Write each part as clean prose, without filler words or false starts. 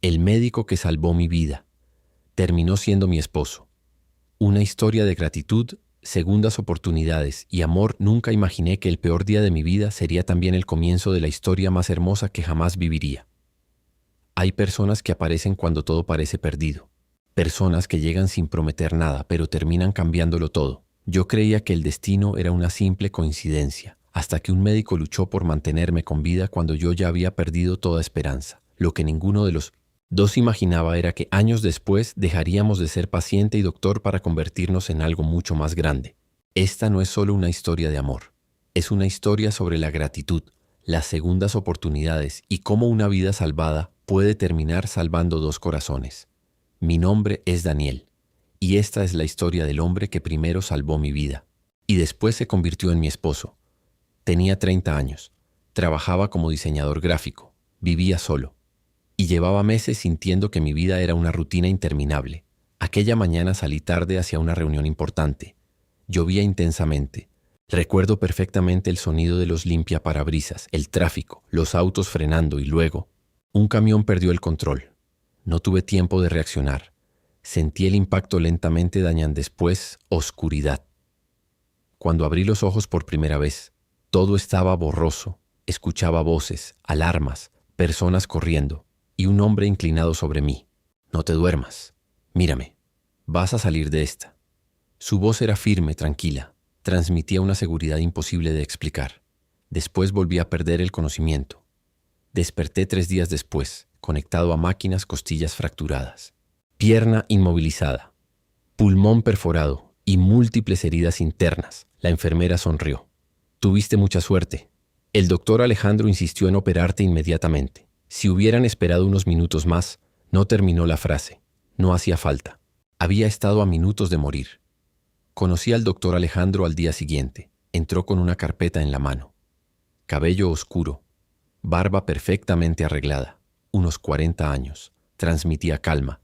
El médico que salvó mi vida. Terminó siendo mi esposo. Una historia de gratitud, segundas oportunidades y amor. Nunca imaginé que el peor día de mi vida sería también el comienzo de la historia más hermosa que jamás viviría. Hay personas que aparecen cuando todo parece perdido. Personas que llegan sin prometer nada, pero terminan cambiándolo todo. Yo creía que el destino era una simple coincidencia, hasta que un médico luchó por mantenerme con vida cuando yo ya había perdido toda esperanza. Lo que ninguno de los dos imaginaba era que años después dejaríamos de ser paciente y doctor para convertirnos en algo mucho más grande. Esta no es solo una historia de amor, es una historia sobre la gratitud, las segundas oportunidades y cómo una vida salvada puede terminar salvando dos corazones. Mi nombre es Daniel, y esta es la historia del hombre que primero salvó mi vida, y después se convirtió en mi esposo. Tenía 30 años, trabajaba como diseñador gráfico, vivía solo, y llevaba meses sintiendo que mi vida era una rutina interminable. Aquella mañana salí tarde hacia una reunión importante. Llovía intensamente. Recuerdo perfectamente el sonido de los limpiaparabrisas, el tráfico, los autos frenando y luego, un camión perdió el control. No tuve tiempo de reaccionar. Sentí el impacto lentamente dañando después oscuridad. Cuando abrí los ojos por primera vez, todo estaba borroso. Escuchaba voces, alarmas, personas corriendo y un hombre inclinado sobre mí. No te duermas. Mírame. Vas a salir de esta. Su voz era firme, tranquila. Transmitía una seguridad imposible de explicar. Después volví a perder el conocimiento. Desperté 3 días después, conectado a máquinas, costillas fracturadas, pierna inmovilizada, pulmón perforado y múltiples heridas internas. La enfermera sonrió. Tuviste mucha suerte. El doctor Alejandro insistió en operarte inmediatamente. Si hubieran esperado unos minutos más, no terminó la frase. No hacía falta. Había estado a minutos de morir. Conocí al doctor Alejandro al día siguiente. Entró con una carpeta en la mano. Cabello oscuro, barba perfectamente arreglada, unos 40 años. Transmitía calma.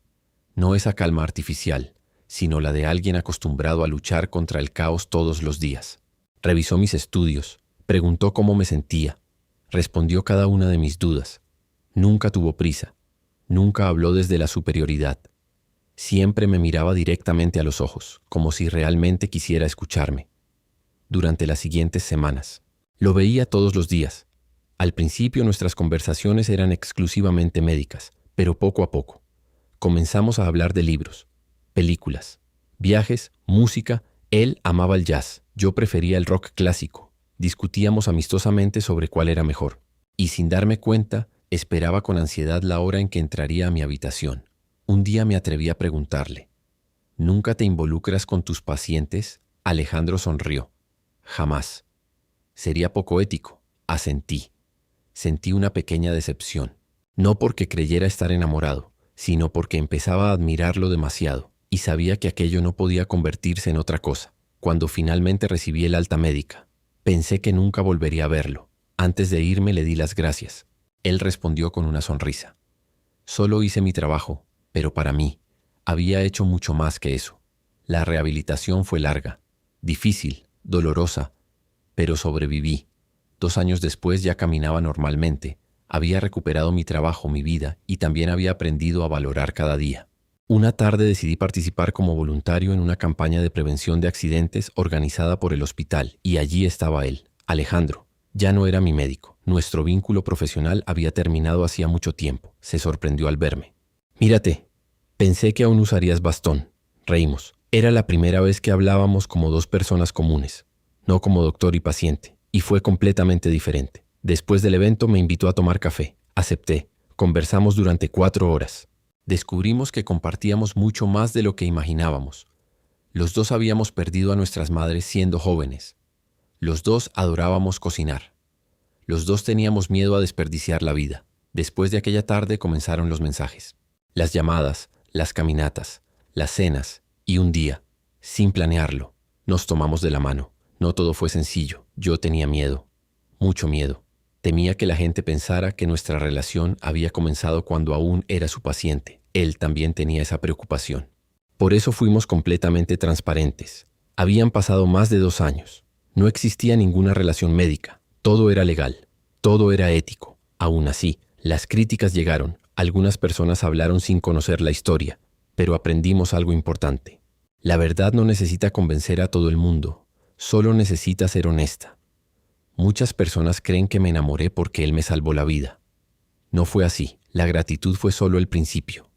No esa calma artificial, sino la de alguien acostumbrado a luchar contra el caos todos los días. Revisó mis estudios, preguntó cómo me sentía, respondió cada una de mis dudas. Nunca tuvo prisa, nunca habló desde la superioridad. Siempre me miraba directamente a los ojos, como si realmente quisiera escucharme. Durante las siguientes semanas, lo veía todos los días. Al principio nuestras conversaciones eran exclusivamente médicas, pero poco a poco comenzamos a hablar de libros, películas, viajes, música. Él amaba el jazz, yo prefería el rock clásico. Discutíamos amistosamente sobre cuál era mejor, y sin darme cuenta, esperaba con ansiedad la hora en que entraría a mi habitación. Un día me atreví a preguntarle, ¿nunca te involucras con tus pacientes? Alejandro sonrió. Jamás. Sería poco ético. Asentí. Sentí una pequeña decepción, no porque creyera estar enamorado, sino porque empezaba a admirarlo demasiado y sabía que aquello no podía convertirse en otra cosa. Cuando finalmente recibí el alta médica, pensé que nunca volvería a verlo. Antes de irme le di las gracias. Él respondió con una sonrisa. Solo hice mi trabajo, pero para mí, había hecho mucho más que eso. La rehabilitación fue larga, difícil, dolorosa, pero sobreviví. 2 años después ya caminaba normalmente, había recuperado mi trabajo, mi vida, y también había aprendido a valorar cada día. Una tarde decidí participar como voluntario en una campaña de prevención de accidentes organizada por el hospital, y allí estaba él, Alejandro. Ya no era mi médico. Nuestro vínculo profesional había terminado hacía mucho tiempo. Se sorprendió al verme. Mírate, pensé que aún usarías bastón. Reímos. Era la primera vez que hablábamos como dos personas comunes, no como doctor y paciente, y fue completamente diferente. Después del evento me invitó a tomar café. Acepté. Conversamos durante 4 horas. Descubrimos que compartíamos mucho más de lo que imaginábamos. Los dos habíamos perdido a nuestras madres siendo jóvenes. Los dos adorábamos cocinar. Los dos teníamos miedo a desperdiciar la vida. Después de aquella tarde comenzaron los mensajes, las llamadas, las caminatas, las cenas, y un día, sin planearlo, nos tomamos de la mano. No todo fue sencillo. Yo tenía miedo, mucho miedo. Temía que la gente pensara que nuestra relación había comenzado cuando aún era su paciente. Él también tenía esa preocupación. Por eso fuimos completamente transparentes. Habían pasado más de 2 años. No existía ninguna relación médica. Todo era legal. Todo era ético. Aún así, las críticas llegaron. Algunas personas hablaron sin conocer la historia, pero aprendimos algo importante. La verdad no necesita convencer a todo el mundo, solo necesita ser honesta. Muchas personas creen que me enamoré porque él me salvó la vida. No fue así, la gratitud fue solo el principio.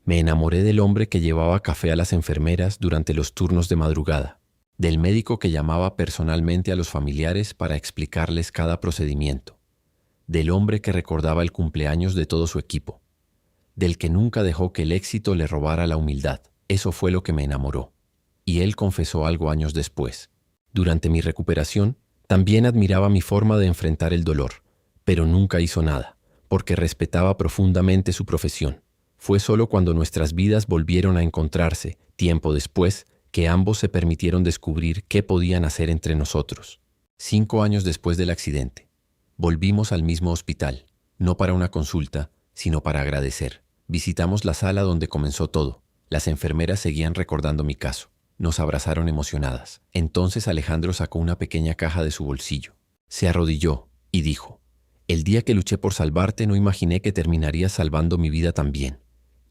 Me enamoré del hombre que llevaba café a las enfermeras durante los turnos de madrugada, del médico que llamaba personalmente a los familiares para explicarles cada procedimiento, del hombre que recordaba el cumpleaños de todo su equipo, del que nunca dejó que el éxito le robara la humildad. Eso fue lo que me enamoró. Y él confesó algo años después. Durante mi recuperación, también admiraba mi forma de enfrentar el dolor, pero nunca hizo nada, porque respetaba profundamente su profesión. Fue solo cuando nuestras vidas volvieron a encontrarse, tiempo después, que ambos se permitieron descubrir qué podían hacer entre nosotros. 5 años después del accidente, volvimos al mismo hospital, no para una consulta, sino para agradecer. Visitamos la sala donde comenzó todo. Las enfermeras seguían recordando mi caso. Nos abrazaron emocionadas. Entonces Alejandro sacó una pequeña caja de su bolsillo. Se arrodilló y dijo: «El día que luché por salvarte no imaginé que terminarías salvando mi vida también.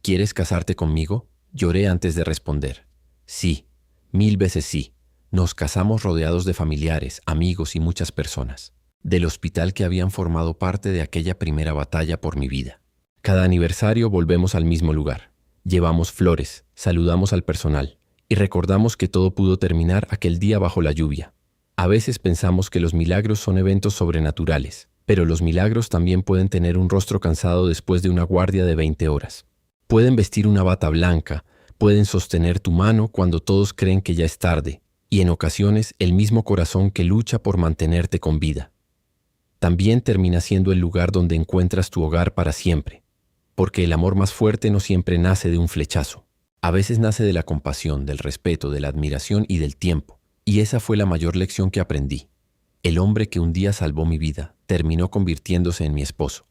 ¿Quieres casarte conmigo?». Lloré antes de responder. Sí, 1000 veces sí. Nos casamos rodeados de familiares, amigos y muchas personas del hospital que habían formado parte de aquella primera batalla por mi vida. Cada aniversario volvemos al mismo lugar. Llevamos flores, saludamos al personal y recordamos que todo pudo terminar aquel día bajo la lluvia. A veces pensamos que los milagros son eventos sobrenaturales, pero los milagros también pueden tener un rostro cansado después de una guardia de 20 horas. Pueden vestir una bata blanca, pueden sostener tu mano cuando todos creen que ya es tarde, y en ocasiones el mismo corazón que lucha por mantenerte con vida. También termina siendo el lugar donde encuentras tu hogar para siempre, porque el amor más fuerte no siempre nace de un flechazo. A veces nace de la compasión, del respeto, de la admiración y del tiempo. Y esa fue la mayor lección que aprendí. El hombre que un día salvó mi vida terminó convirtiéndose en mi esposo.